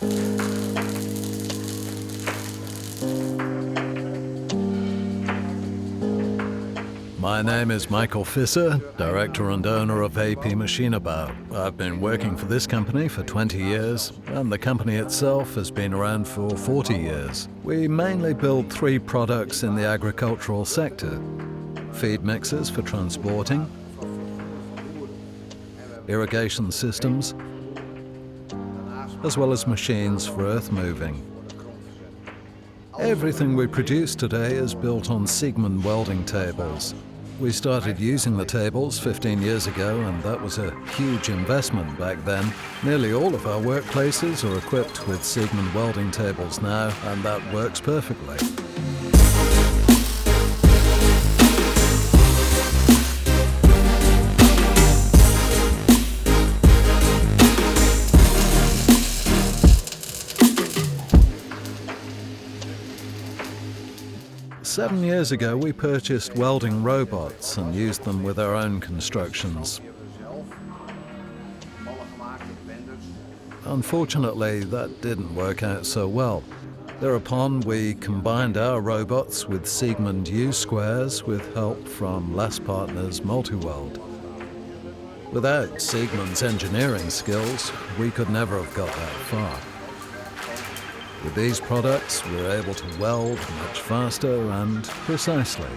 My name is Michael Fisser, director and owner of AP Maschinenbau. I've been working for this company for 20 years, and the company itself has been around for 40 years. We mainly build three products in the agricultural sector: feed mixers for transporting, irrigation systems, as well as machines for earth moving. Everything we produce today is built on Siegmund welding tables. We started using the tables 15 years ago, and that was a huge investment back then. Nearly all of our workplaces are equipped with Siegmund welding tables now, and that works perfectly. Seven years ago, we purchased welding robots and used them with our own constructions. Unfortunately, that didn't work out so well. Thereupon, we combined our robots with Siegmund U-squares with help from Lass Partners Multiweld. Without Siegmund's engineering skills, we could never have got that far. With these products, we're able to weld much faster and precisely.